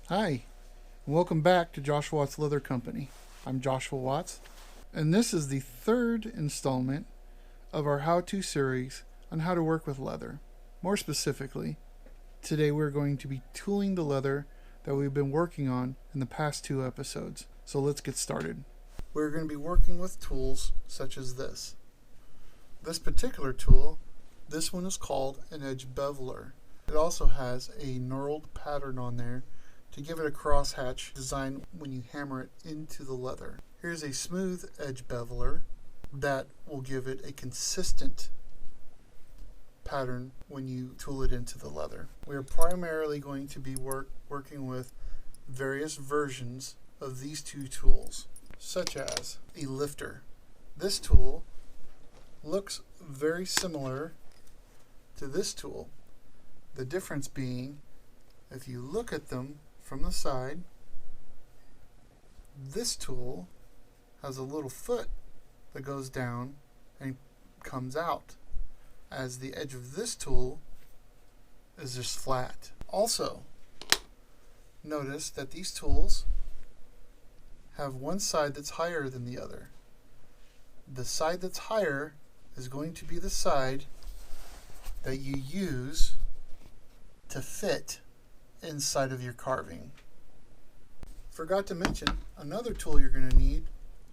Hi, and welcome back to Joshua Watts Leather Company. I'm Joshua Watts, and this is the third installment of our how-to series on how to work with leather. More specifically, today we're going to be tooling the leather that we've been working on in the past two episodes. So let's get started. We're going to be working with tools such as this. This particular tool, this one is called an edge beveler. It also has a knurled pattern on there to give it a crosshatch design when you hammer it into the leather. Here's a smooth edge beveler that will give it a consistent pattern when you tool it into the leather. We are primarily going to be working with various versions of these two tools, such as a lifter. This tool looks very similar to this tool. The difference being, if you look at them from the side, this tool has a little foot that goes down and comes out, as the edge of this tool is just flat. Also, notice that these tools have one side that's higher than the other. The side that's higher is going to be the side that you use to fit inside of your carving. Forgot to mention, another tool you're going to need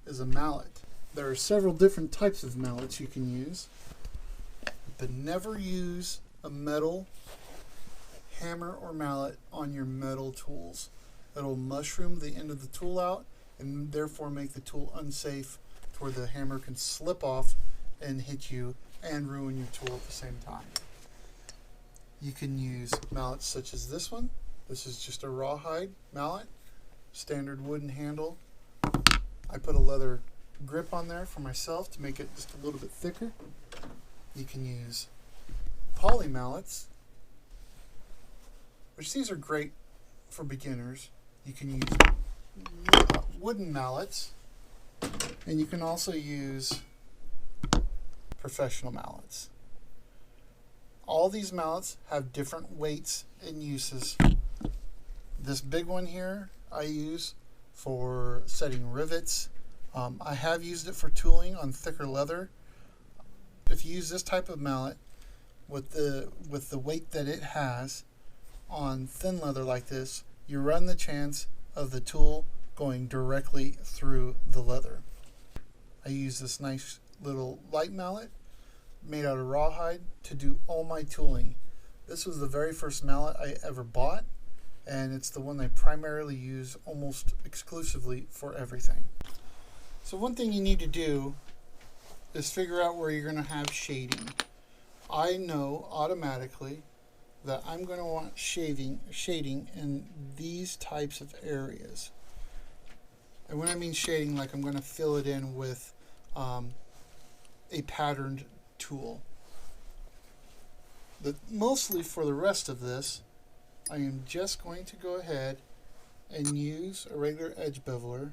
is a mallet. There are several different types of mallets you can use, but never use a metal hammer or mallet on your metal tools. It'll mushroom the end of the tool out and therefore make the tool unsafe to where the hammer can slip off and hit you and ruin your tool at the same time. You can use mallets such as this one. This is just a rawhide mallet, standard wooden handle. I put a leather grip on there for myself to make it just a little bit thicker. You can use poly mallets, which these are great for beginners. You can use wooden mallets, and you can also use professional mallets. All these mallets have different weights and uses. This big one here I use for setting rivets. I have used it for tooling on thicker leather. If you use this type of mallet with the weight that it has on thin leather like this, you run the chance of the tool going directly through the leather. I use this nice little light mallet made out of rawhide to do all my tooling. This was the very first mallet I ever bought, and it's the one I primarily use almost exclusively for everything. So one thing you need to do is figure out where you're going to have shading. I know automatically that I'm going to want shading in these types of areas. And when I mean shading, like I'm going to fill it in with a patterned tool. But mostly for the rest of this, I am just going to go ahead and use a regular edge beveler,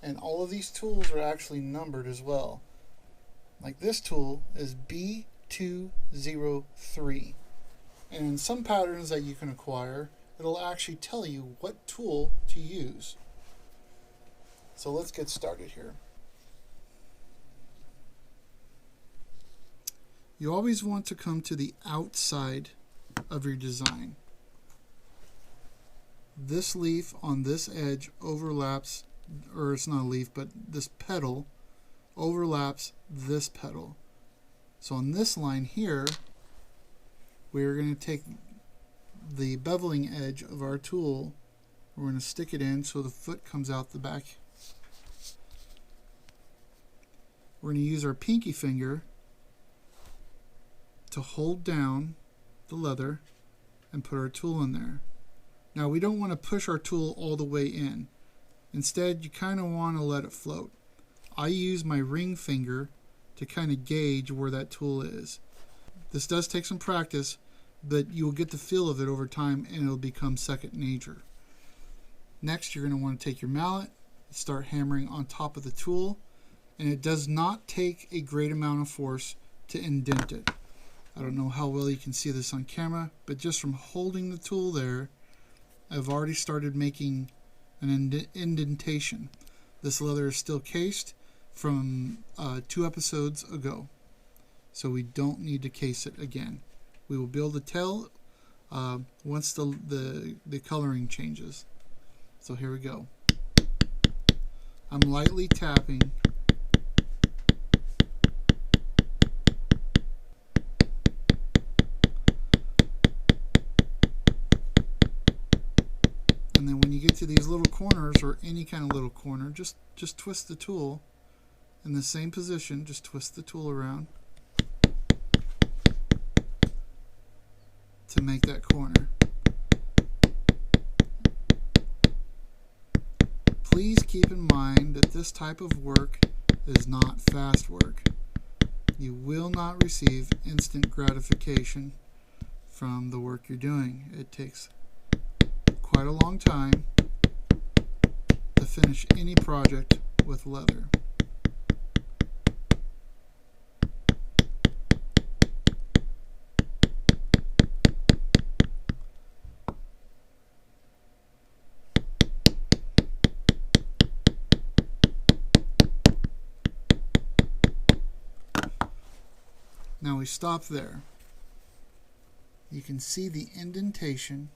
and all of these tools are actually numbered as well. Like this tool is B203, and in some patterns that you can acquire, it'll actually tell you what tool to use. So let's get started here. You always want to come to the outside of your design. This leaf on this edge overlaps, or it's not a leaf, but this petal overlaps this petal. So on this line here, we're going to take the beveling edge of our tool, we're going to stick it in so the foot comes out the back. We're going to use our pinky finger to hold down the leather and put our tool in there. Now we don't want to push our tool all the way in. Instead, you kind of want to let it float. I use my ring finger to kind of gauge where that tool is. This does take some practice, but you will get the feel of it over time and it'll become second nature. Next, you're going to want to take your mallet and start hammering on top of the tool, and it does not take a great amount of force to indent it. I don't know how well you can see this on camera, but just from holding the tool there, I've already started making an indentation. This leather is still cased from 2 episodes ago, so we don't need to case it again. We will be able to tell once the coloring changes. So here we go. I'm lightly tapping. And then when you get to these little corners, or any kind of little corner, just twist the tool in the same position. Just twist the tool around to make that corner. Please keep in mind that this type of work is not fast work. You will not receive instant gratification from the work you're doing. It takes quite a long time to finish any project with leather. Now we stop there. You can see the indentation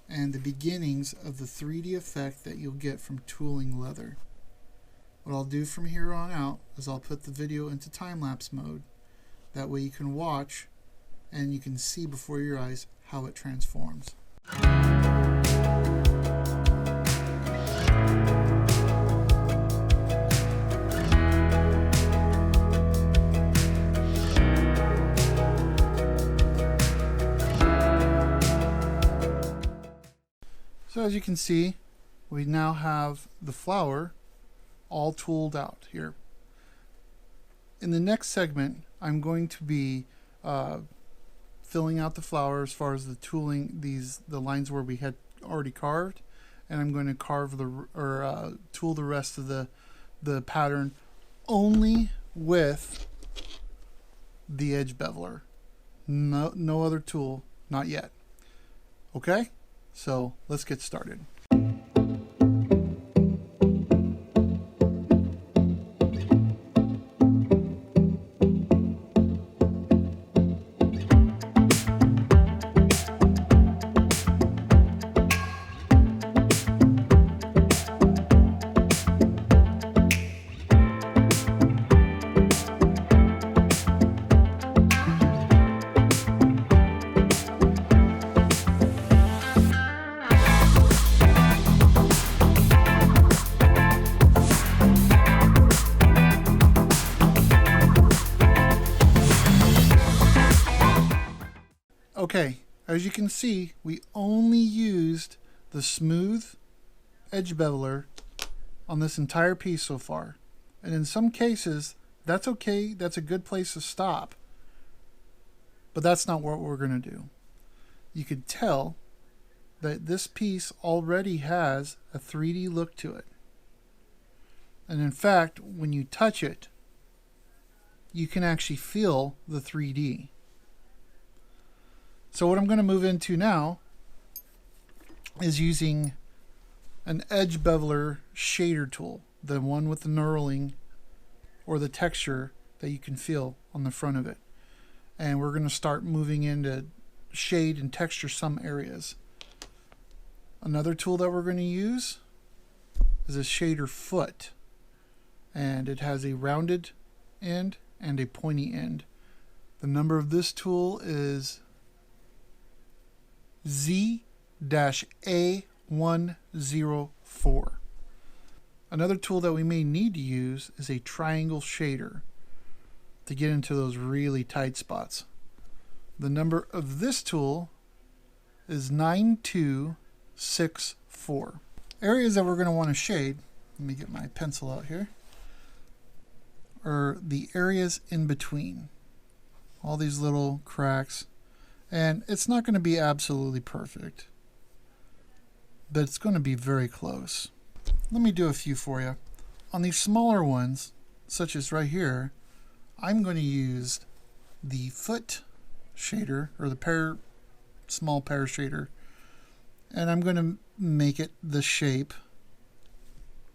and the beginnings of the 3D effect that you'll get from tooling leather. What I'll do from here on out is I'll put the video into time-lapse mode. That way you can watch and you can see before your eyes how it transforms. So as you can see, we now have the flower all tooled out here. In the next segment, I'm going to be filling out the flower as far as the tooling, the lines where we had already carved, and I'm going to carve tool the rest of the pattern only with the edge beveler. No other tool, not yet. Okay? So let's get started. Okay, as you can see, we only used the smooth edge beveler on this entire piece so far. And in some cases, that's okay, that's a good place to stop. But that's not what we're going to do. You could tell that this piece already has a 3D look to it. And in fact, when you touch it, you can actually feel the 3D. So what I'm going to move into now is using an edge beveler shader tool, the one with the knurling or the texture that you can feel on the front of it. And we're going to start moving into shade and texture some areas. Another tool that we're going to use is a shader foot, and it has a rounded end and a pointy end. The number of this tool is Z-A104. Another tool that we may need to use is a triangle shader to get into those really tight spots. The number of this tool is 9264. Areas that we're going to want to shade, let me get my pencil out here, are the areas in between. All these little cracks. And it's not going to be absolutely perfect, but it's going to be very close. Let me do a few for you. On these smaller ones, such as right here, I'm going to use the foot shader, or the small pear shader, and I'm going to make it the shape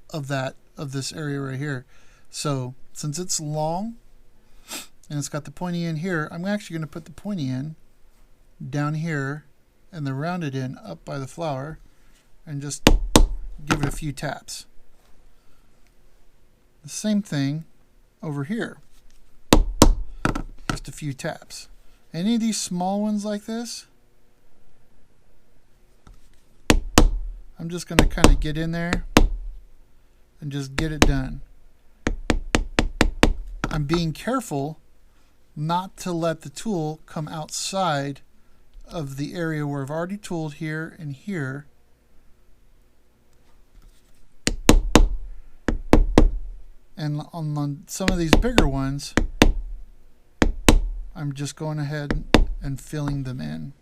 of this area right here. So since it's long and it's got the pointy end here, I'm actually going to put the pointy end down here and the rounded end up by the flower and just give it a few taps. The same thing over here, just a few taps. Any of these small ones like this, I'm just going to kind of get in there and just get it done. I'm being careful not to let the tool come outside of the area where I've already tooled here and here. And on some of these bigger ones, I'm just going ahead and filling them in.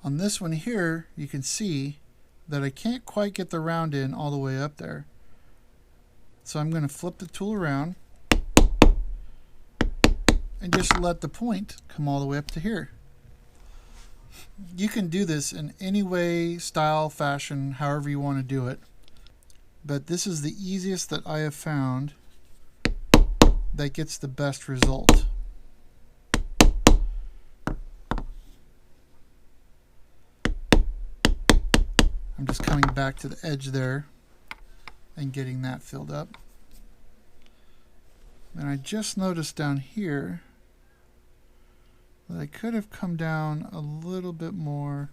On this one here, you can see that I can't quite get the round in all the way up there. So I'm going to flip the tool around and just let the point come all the way up to here. You can do this in any way, style, fashion, however you want to do it. But this is the easiest that I have found that gets the best result. I'm just coming back to the edge there and getting that filled up. And I just noticed down here that I could have come down a little bit more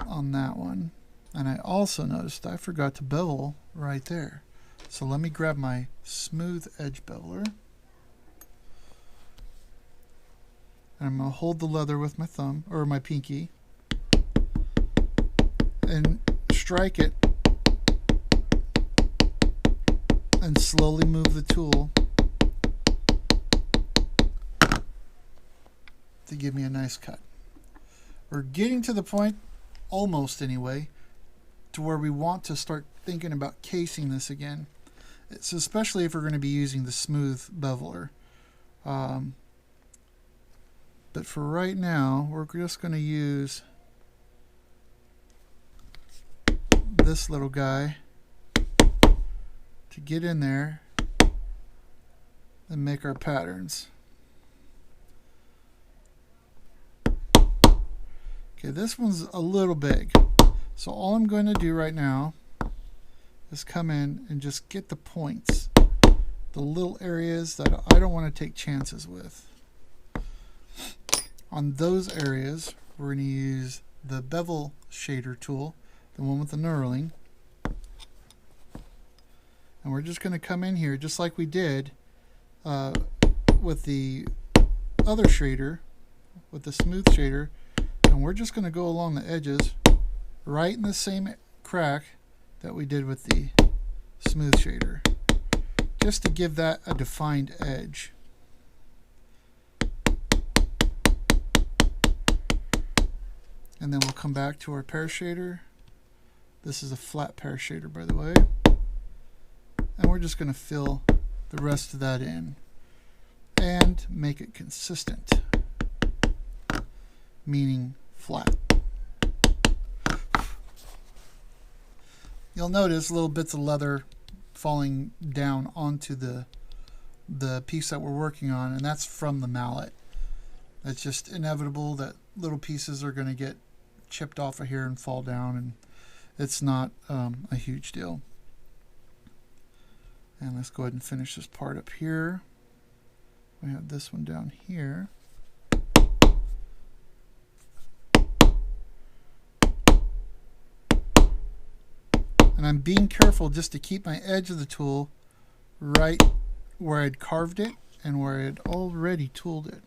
on that one. And I also noticed I forgot to bevel right there. So let me grab my smooth edge beveler. And I'm going to hold the leather with my thumb, or my pinky, and strike it and slowly move the tool to give me a nice cut. We're getting to the point, almost anyway, to where we want to start thinking about casing this again. It's especially if we're going to be using the smooth beveler. But for right now, we're just going to use this little guy to get in there and make our patterns. Okay, this one's a little big. So all I'm going to do right now is come in and just get the points, the little areas that I don't want to take chances with. On those areas, we're going to use the bevel shader tool, the one with the knurling. And we're just going to come in here just like we did with the other shader, with the smooth shader, and we're just going to go along the edges right in the same crack that we did with the smooth shader, just to give that a defined edge. And then we'll come back to our pear shader. This is a flat pear shader, by the way. And we're just going to fill the rest of that in and make it consistent, meaning flat. You'll notice little bits of leather falling down onto the piece that we're working on, and that's from the mallet. It's just inevitable that little pieces are going to get chipped off of here and fall down, and it's not a huge deal. And let's go ahead and finish this part up here. We have this one down here. And I'm being careful just to keep my edge of the tool right where I'd carved it and where I had already tooled it.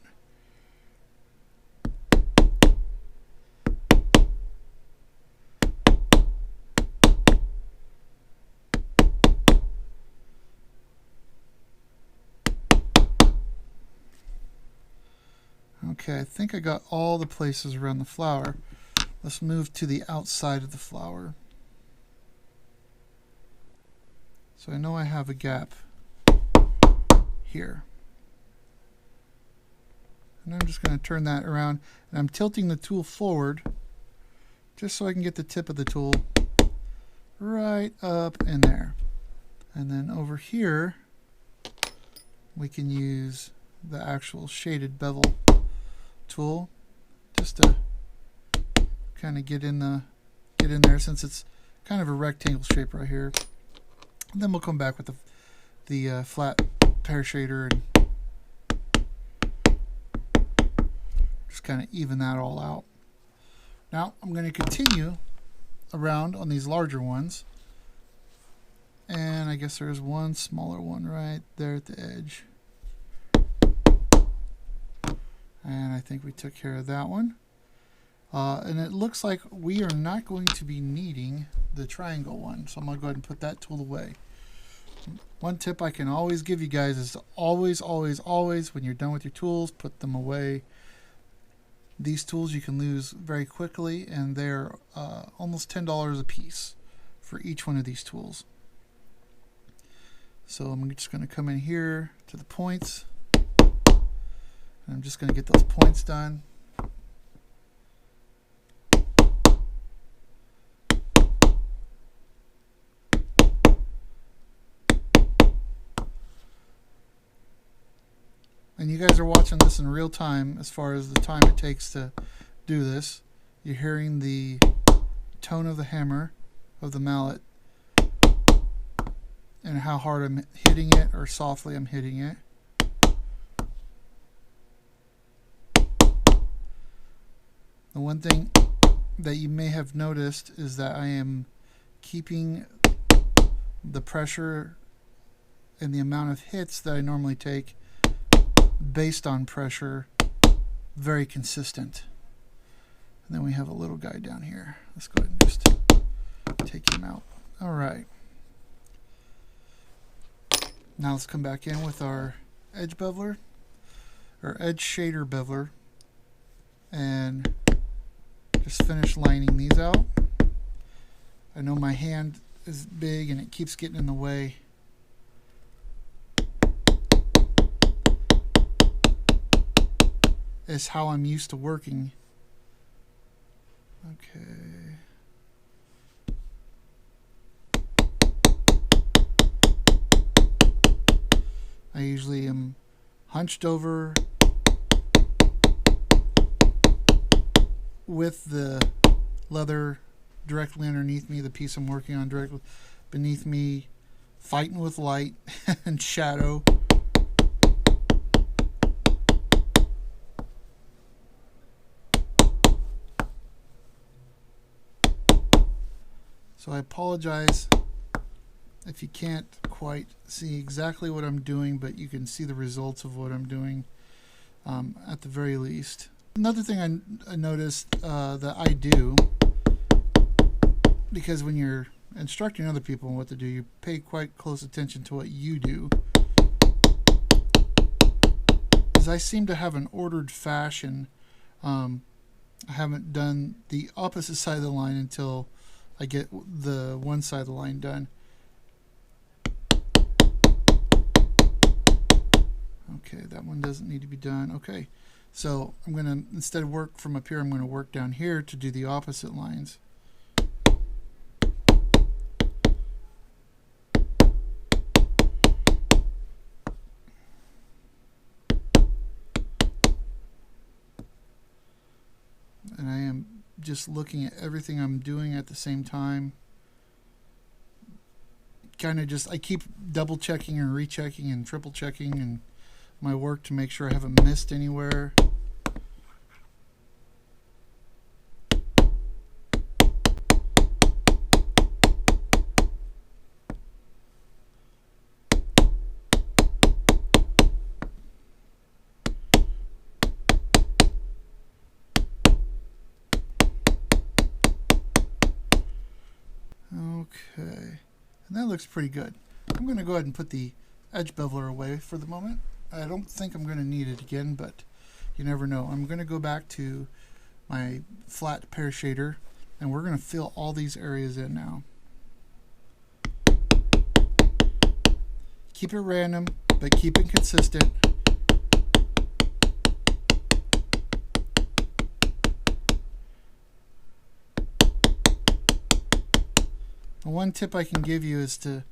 Okay, I think I got all the places around the flower. Let's move to the outside of the flower. So I know I have a gap here. And I'm just going to turn that around, and I'm tilting the tool forward just so I can get the tip of the tool right up in there. And then over here we can use the actual shaded bevel tool just to kind of get in there, since it's kind of a rectangle shape right here. And then we'll come back with the flat pear shader and just kind of even that all out. Now I'm going to continue around on these larger ones, and I guess there's one smaller one right there at the edge, and I think we took care of that one. And it looks like we are not going to be needing the triangle one, so I'm going to go ahead and put that tool away. One tip I can always give you guys is to always when you're done with your tools, put them away. These tools you can lose very quickly, and they're almost $10 a piece for each one of these tools. So I'm just going to come in here to the points, and I'm just going to get those points done. And you guys are watching this in real time as far as the time it takes to do this. You're hearing the tone of the hammer, of the mallet, and how hard I'm hitting it or softly I'm hitting it. The one thing that you may have noticed is that I am keeping the pressure and the amount of hits that I normally take based on pressure very consistent. And then we have a little guy down here. Let's go ahead and just take him out. Alright. Now let's come back in with our edge beveler, or edge shader beveler, and just finish lining these out. I know my hand is big and it keeps getting in the way. Is how I'm used to working. Okay. I usually am hunched over with the leather directly underneath me, the piece I'm working on directly beneath me, fighting with light and shadow. So I apologize if you can't quite see exactly what I'm doing, but you can see the results of what I'm doing at the very least. Another thing I noticed that I do, because when you're instructing other people on what to do, you pay quite close attention to what you do, is I seem to have an ordered fashion. I haven't done the opposite side of the line until I get the one side of the line done. Okay, that one doesn't need to be done. Okay, so I'm going to, instead of work from up here, I'm going to work down here to do the opposite lines. And I am just looking at everything I'm doing at the same time. Kind of just, I keep double checking and rechecking and triple checking and my work to make sure I haven't missed anywhere. Okay, and that looks pretty good. I'm going to go ahead and put the edge beveler away for the moment. I don't think I'm going to need it again, but you never know. I'm going to go back to my flat pear shader, and we're going to fill all these areas in now. Keep it random, but keep it consistent. one tip I can give you is to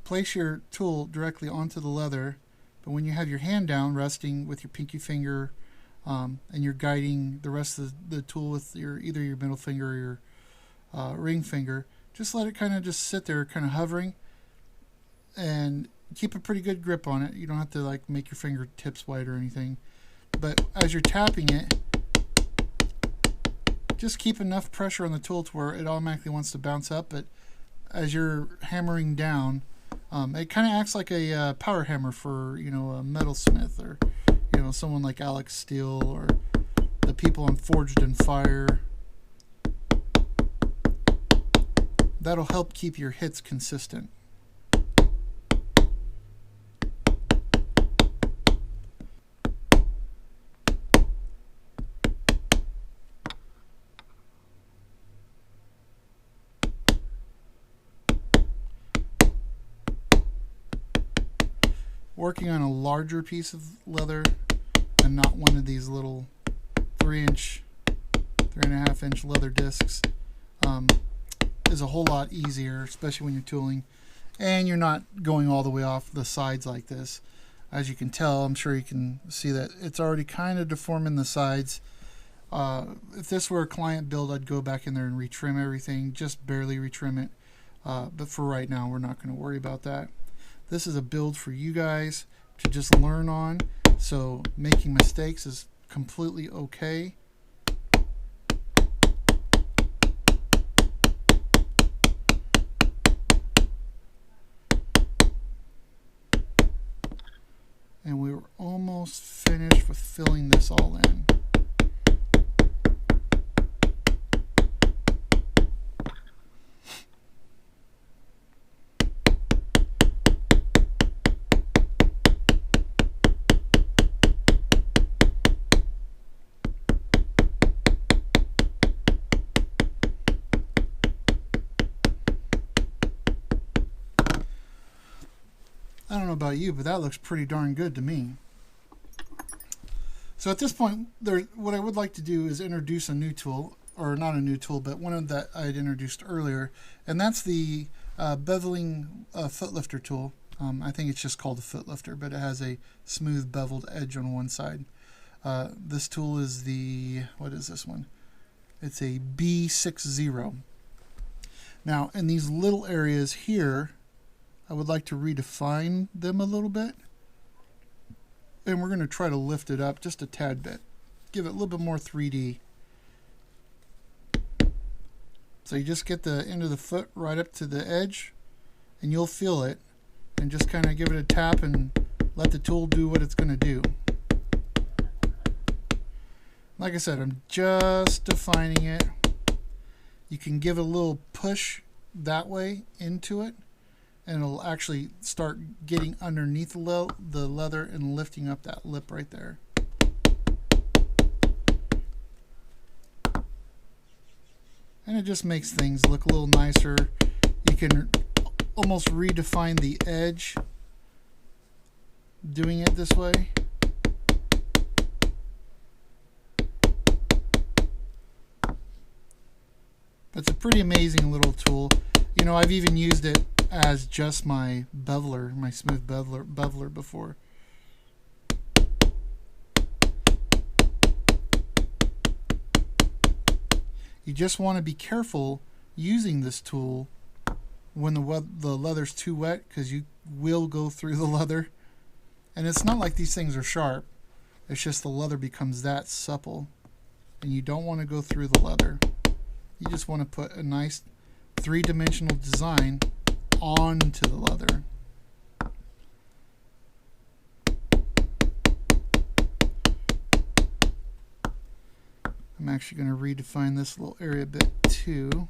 place your tool directly onto the leather, but when you have your hand down resting with your pinky finger and you're guiding the rest of the tool with either your middle finger or your ring finger, just let it kind of just sit there kind of hovering and keep a pretty good grip on it. You don't have to like make your fingertips white or anything, but as you're tapping it, just keep enough pressure on the tool to where it automatically wants to bounce up. But as you're hammering down, it kind of acts like a power hammer for, you know, a metalsmith, or, you know, someone like Alex Steel or the people on Forged in Fire. That'll help keep your hits consistent. Working on a larger piece of leather and not one of these little 3-inch, 3.5-inch leather discs is a whole lot easier, especially when you're tooling and you're not going all the way off the sides like this. As you can tell, I'm sure you can see that it's already kind of deforming the sides. If this were a client build, I'd go back in there and retrim everything, just barely retrim it. But for right now, we're not going to worry about that. This is a build for you guys to just learn on, so making mistakes is completely okay. And we were almost finished with filling this all in. I don't know about you, but that looks pretty darn good to me. So at this point, what I would like to do is introduce a new tool, or not a new tool, but one that I had introduced earlier, and that's the beveling foot lifter tool. I think it's just called a foot lifter, but it has a smooth beveled edge on one side. This tool is what is this one? It's a B60. Now, in these little areas here, I would like to redefine them a little bit, and we're going to try to lift it up just a tad bit, give it a little bit more 3D. So you just get the end of the foot right up to the edge, and you'll feel it, and just kind of give it a tap and let the tool do what it's going to do. Like I said, I'm just defining it. You can give it a little push that way into it, and it'll actually start getting underneath the leather and lifting up that lip right there. And it just makes things look a little nicer. You can almost redefine the edge doing it this way. It's a pretty amazing little tool. You know, I've even used it as just my beveler, my smooth beveler before. You just want to be careful using this tool when the leather's too wet, because you will go through the leather. And it's not like these things are sharp. It's just the leather becomes that supple, and you don't want to go through the leather. You just want to put a nice three-dimensional design onto the leather. I'm actually going to redefine this little area a bit too.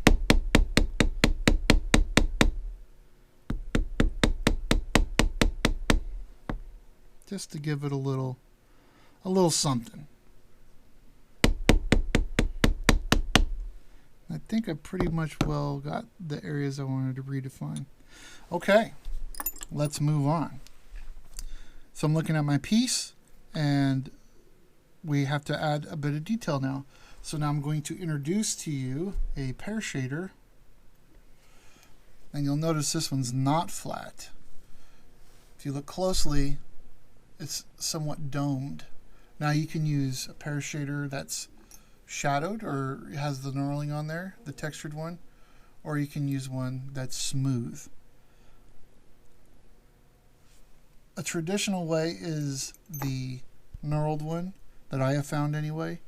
Just to give it a little something. I think I pretty much well got the areas I wanted to redefine. Okay, let's move on. So I'm looking at my piece, and we have to add a bit of detail now. So now I'm going to introduce to you a pear shader. And you'll notice this one's not flat. If you look closely, it's somewhat domed. Now you can use a pear shader that's shadowed or has the knurling on there, the textured one, or you can use one that's smooth. A traditional way is the knurled one that I have found anyway,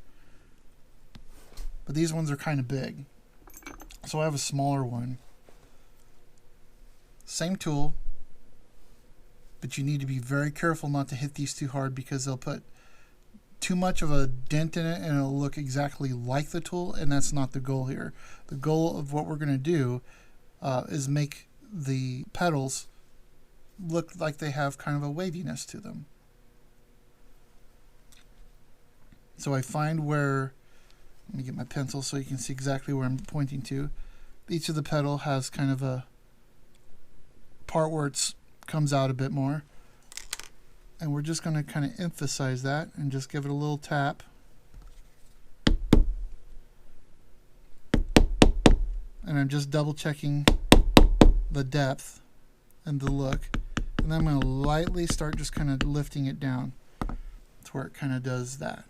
but these ones are kind of big, so I have a smaller one. Same tool, but you need to be very careful not to hit these too hard because they'll put too much of a dent in it and it'll look exactly like the tool, and that's not the goal here. The goal of what we're going to do is make the petals look like they have kind of a waviness to them. So I find where, let me get my pencil so you can see exactly where I'm pointing to. Each of the petal has kind of a part where it comes out a bit more. And we're just going to kind of emphasize that and just give it a little tap. And I'm just double checking the depth and the look. And then I'm going to lightly start just kind of lifting it down to where it kind of does that.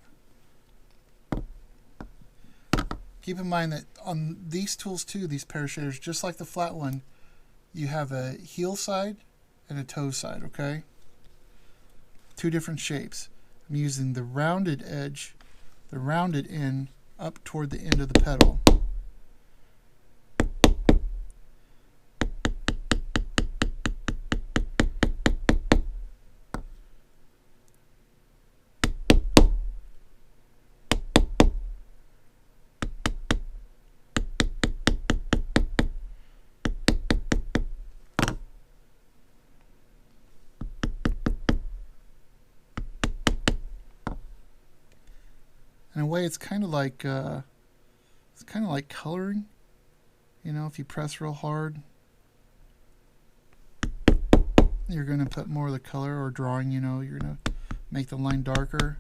Keep in mind that on these tools too, these pear shaders, just like the flat one, you have a heel side and a toe side, okay? Two different shapes. I'm using the rounded edge, the rounded end up toward the end of the petal. In a way, it's kind of like coloring. You know, if you press real hard, you're going to put more of the color, or drawing, you know, you're going to make the line darker.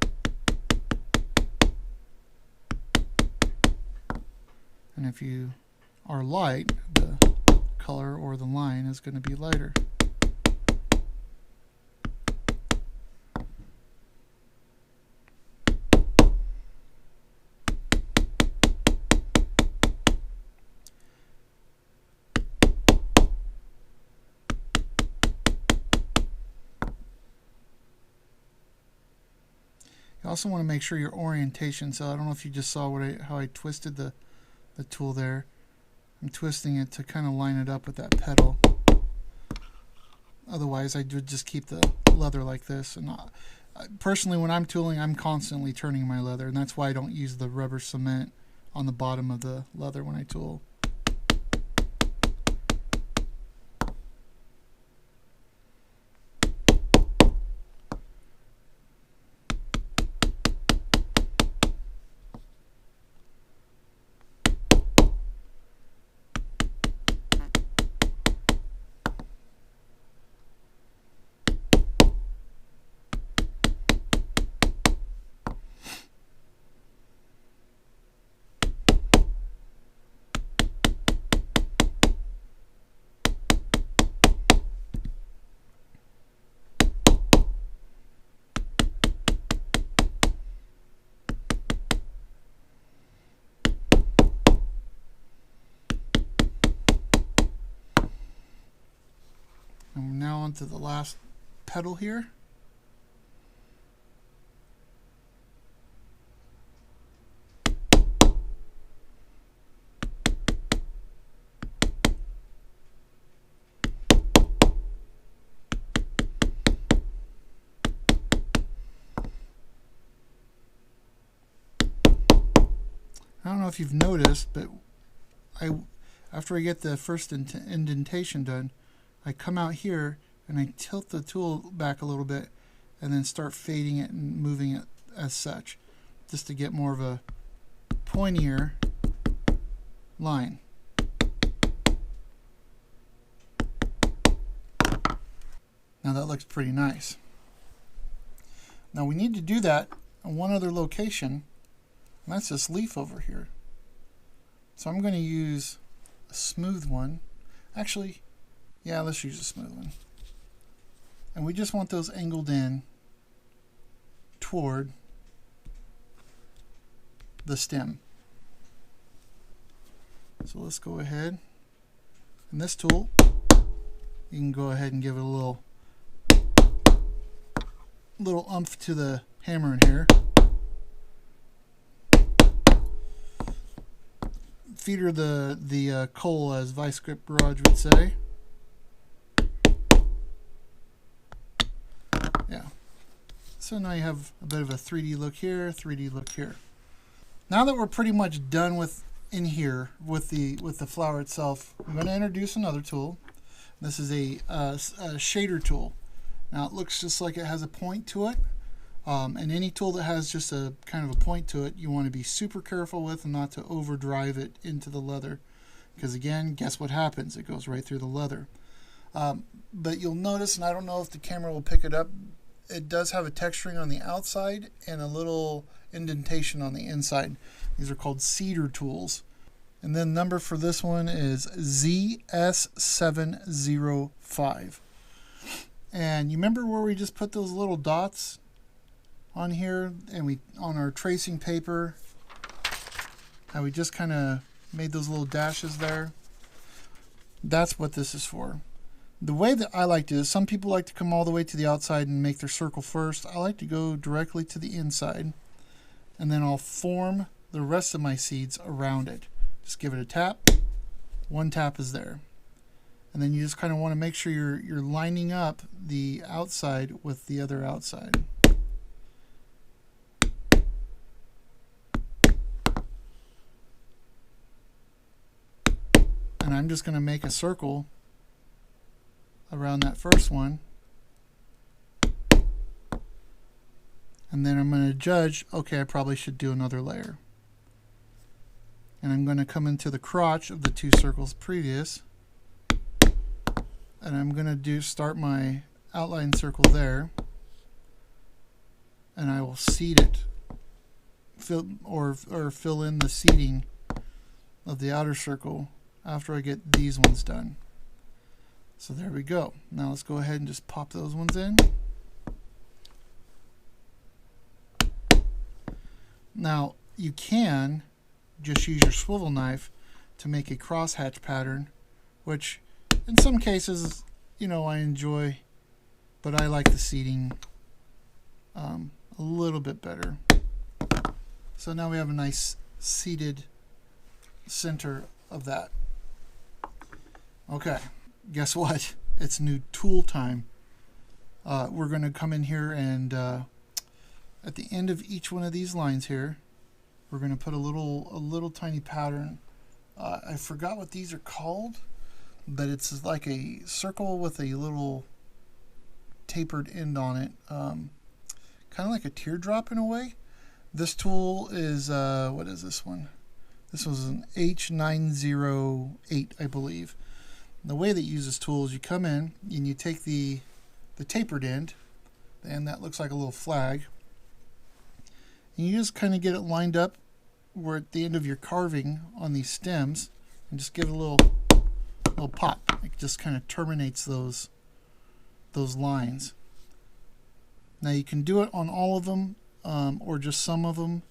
And if you are light, the color or the line is going to be lighter. You also want to make sure your orientation, so I don't know if you just saw how I twisted the tool there. I'm twisting it to kind of line it up with that petal. Otherwise I would just keep the leather like this. And personally, when I'm tooling, I'm constantly turning my leather, and that's why I don't use the rubber cement on the bottom of the leather when I tool. And we're now onto the last petal here. I don't know if you've noticed, but after I get the first indentation done, I come out here and I tilt the tool back a little bit and then start fading it and moving it as such, just to get more of a pointier line. Now that looks pretty nice. Now we need to do that in one other location, and that's this leaf over here. So I'm going to use a smooth one. Actually, Yeah, let's use a smooth one. And we just want those angled in toward the stem. So let's go ahead. And this tool, you can go ahead and give it a little oomph to the hammer in here. Feeder the coal, as Vice Grip Garage would say. Yeah. So now you have a bit of a 3D look here, 3D look here. Now that we're pretty much done with in here with the flower itself, I'm going to introduce another tool. This is a shader tool. Now it looks just like it has a point to it. And any tool that has just a kind of a point to it, you want to be super careful with and not to overdrive it into the leather. Because again, guess what happens? It goes right through the leather. But you'll notice, and I don't know if the camera will pick it up, it does have a texturing on the outside and a little indentation on the inside. These are called cedar tools. And then number for this one is ZS705. And you remember where we just put those little dots on here, and we on our tracing paper, how we just kind of made those little dashes there? That's what this is for. The way that I like to do it, some people like to come all the way to the outside and make their circle first. I like to go directly to the inside, and then I'll form the rest of my seeds around it. Just give it a tap. One tap is there. And then you just kind of want to make sure you're lining up the outside with the other outside. And I'm just going to make a circle around that first one. And then I'm going to judge, okay, I probably should do another layer. And I'm going to come into the crotch of the two circles previous. And I'm going to start my outline circle there. And I will seed it. Fill in the seeding of the outer circle after I get these ones done. So there we go. Now let's go ahead and just pop those ones in. Now you can just use your swivel knife to make a crosshatch pattern, which in some cases, you know, I enjoy, but I like the seating a little bit better. So now we have a nice seated center of that. Okay, guess what? It's new tool time. We're going to come in here and at the end of each one of these lines here, we're going to put a little tiny pattern. I forgot what these are called, but it's like a circle with a little tapered end on it, kind of like a teardrop in a way. This tool is what is this one? This was an H908, I believe. And the way that you use this tool is you come in and you take the tapered end, and that looks like a little flag, and you just kind of get it lined up where at the end of your carving on these stems, and just give it a little pop. It just kind of terminates those lines. Now you can do it on all of them or just some of them,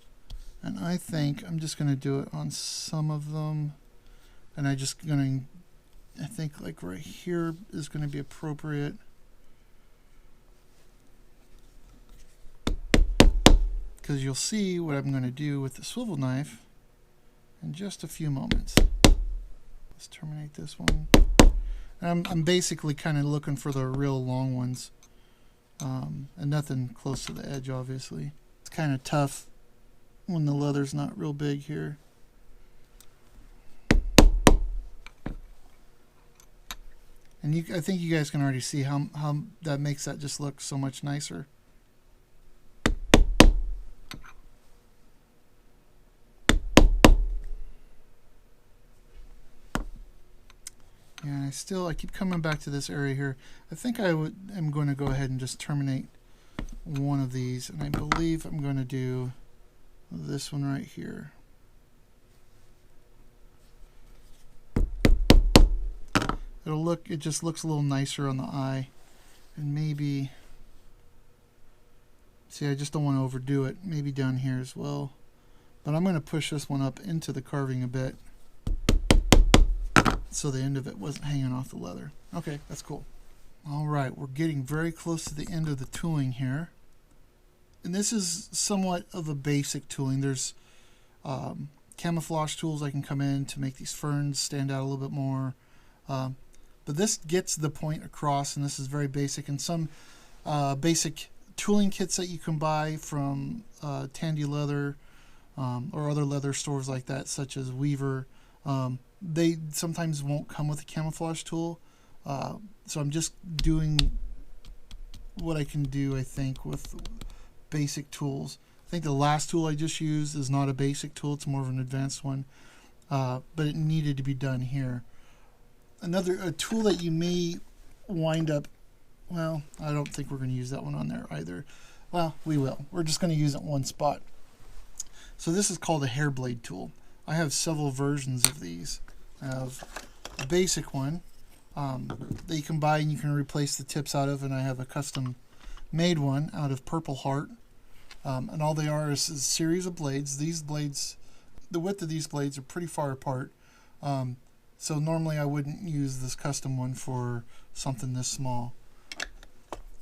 and I think I'm just going to do it on some of them, and I think like right here is going to be appropriate. Because you'll see what I'm going to do with the swivel knife in just a few moments. Let's terminate this one. And I'm basically kind of looking for the real long ones, and nothing close to the edge, obviously. It's kind of tough when the leather's not real big here. And I think you guys can already see how that makes that just look so much nicer. And I keep coming back to this area here. I think I'm going to go ahead and just terminate one of these, and I believe I'm going to do this one right here. It just looks a little nicer on the eye. And maybe, see, I just don't want to overdo it. Maybe down here as well. But I'm going to push this one up into the carving a bit, so the end of it wasn't hanging off the leather. Okay, that's cool. All right, we're getting very close to the end of the tooling here. And this is somewhat of a basic tooling. There's camouflage tools I can come in to make these ferns stand out a little bit more. But this gets the point across, and this is very basic. And some basic tooling kits that you can buy from Tandy Leather or other leather stores like that, such as Weaver, they sometimes won't come with a camouflage tool. So I'm just doing what I can do, I think, with basic tools. I think the last tool I just used is not a basic tool, it's more of an advanced one, but it needed to be done here. A tool that you may wind up, well, I don't think we're going to use that one on there either. Well, we will. We're just going to use it in one spot. So this is called a hair blade tool. I have several versions of these. I have a basic one that you can buy and you can replace the tips out of, and I have a custom made one out of Purple Heart. And all they are is a series of blades. These blades, the width of these blades are pretty far apart. So normally I wouldn't use this custom one for something this small.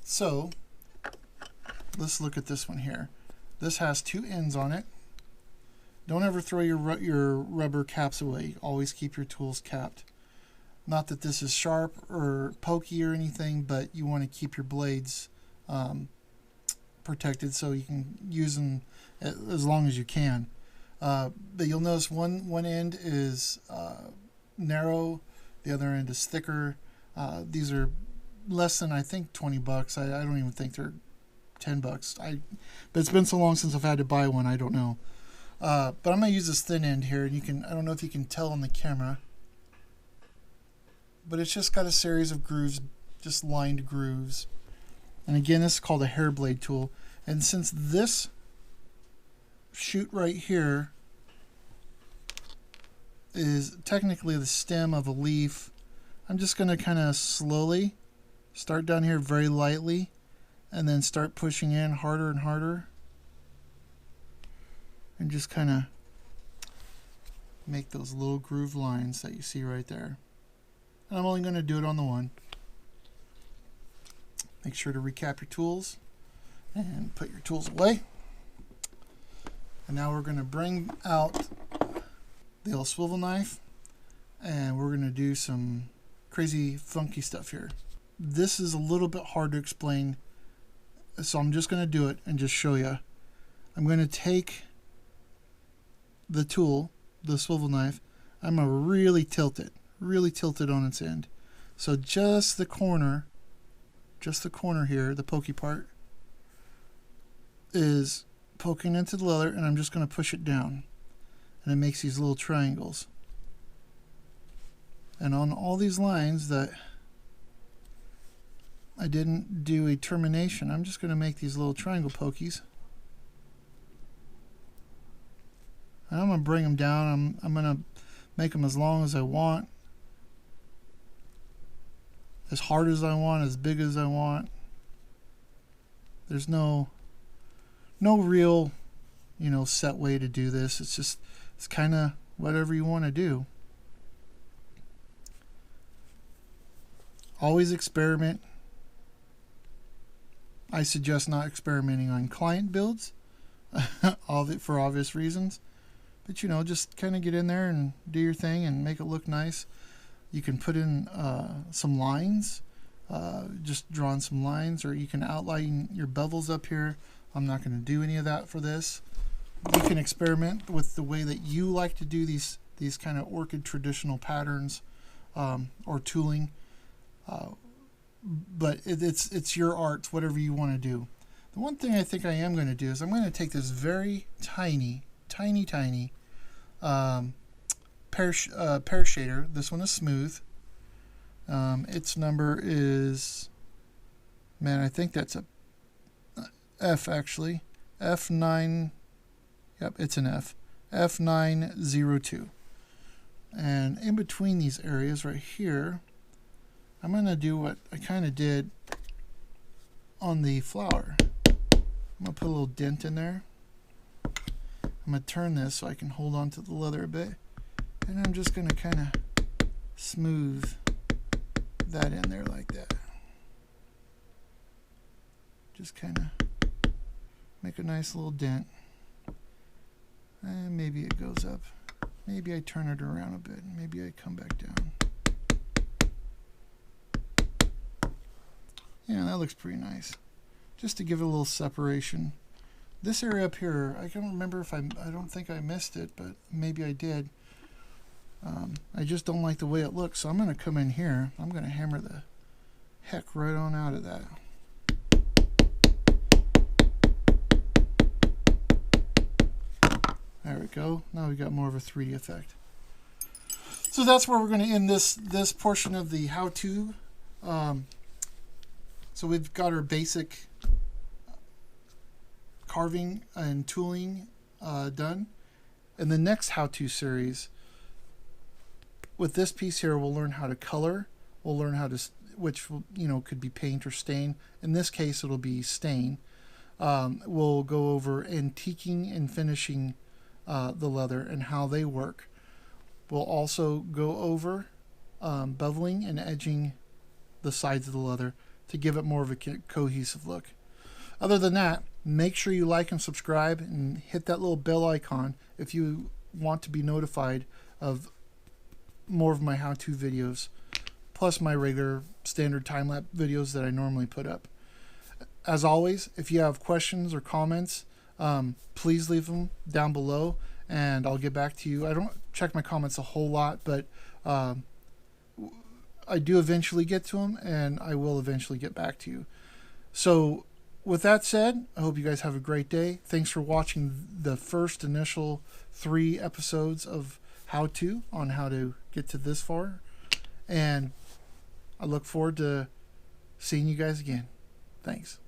So let's look at this one here. This has two ends on it. Don't ever throw your rubber caps away. Always keep your tools capped. Not that this is sharp or pokey or anything, but you want to keep your blades protected so you can use them as long as you can. But you'll notice one end is narrow, the other end is thicker. These are less than, I think, 20 bucks. I don't even think they're 10 bucks. But it's been so long since I've had to buy one, I don't know. But I'm going to use this thin end here, and I don't know if you can tell on the camera, but it's just got a series of grooves, just lined grooves. And again, this is called a hair blade tool. And since this shoot right here is technically the stem of a leaf, I'm just going to kind of slowly start down here very lightly and then start pushing in harder and harder, and just kind of make those little groove lines that you see right there. And I'm only going to do it on the one. Make sure to recap your tools and put your tools away. And now we're going to bring out the old swivel knife, and we're going to do some crazy funky stuff here. This is a little bit hard to explain, so I'm just going to do it and just show you. I'm going to take the tool, the swivel knife, I'm going to really tilt it on its end. So just the corner here, the pokey part, is poking into the leather, and I'm just going to push it down, and it makes these little triangles. And on all these lines that I didn't do a termination, I'm just going to make these little triangle pokies. And I'm going to bring them down. I'm going to make them as long as I want, as hard as I want, as big as I want. There's no real, set way to do this. It's kind of whatever you want to do. Always experiment. I suggest not experimenting on client builds for obvious reasons. But just kind of get in there and do your thing and make it look nice. You can put in some lines, just draw in some lines, or you can outline your bevels up here. I'm not going to do any of that for this. You can experiment with the way that you like to do these kind of orchid traditional patterns or tooling. But it's your art, whatever you want to do. The one thing I think I am going to do is I'm going to take this very tiny pear shader. This one is smooth. Its number is, I think that's a F actually. F9. Yep, it's an F. F902. And in between these areas right here, I'm going to do what I kind of did on the flower. I'm going to put a little dent in there. I'm going to turn this so I can hold on to the leather a bit. And I'm just going to kind of smooth that in there like that. Just kind of make a nice little dent. And maybe it goes up. Maybe I turn it around a bit. Maybe I come back down. Yeah, that looks pretty nice. Just to give it a little separation. This area up here, I can't remember if I don't think I missed it, but maybe I did. I just don't like the way it looks, so I'm going to come in here. I'm going to hammer the heck right on out of that. There we go. Now we got more of a 3D effect. So that's where we're going to end this portion of the how-to. So we've got our basic carving and tooling done. In the next how-to series, with this piece here, we'll learn how to color. We'll learn how to, which could be paint or stain. In this case, it'll be stain. We'll go over antiquing and finishing the leather and how they work. We'll also go over beveling and edging the sides of the leather to give it more of a cohesive look. Other than that, make sure you like and subscribe and hit that little bell icon if you want to be notified of more of my how-to videos, plus my regular standard time-lapse videos that I normally put up. As always, if you have questions or comments, please leave them down below and I'll get back to you. I don't check my comments a whole lot, but I do eventually get to them, and I will eventually get back to you. So with that said, I hope you guys have a great day. Thanks for watching the first initial 3 episodes of how-to on how to get to this far, and I look forward to seeing you guys again. Thanks.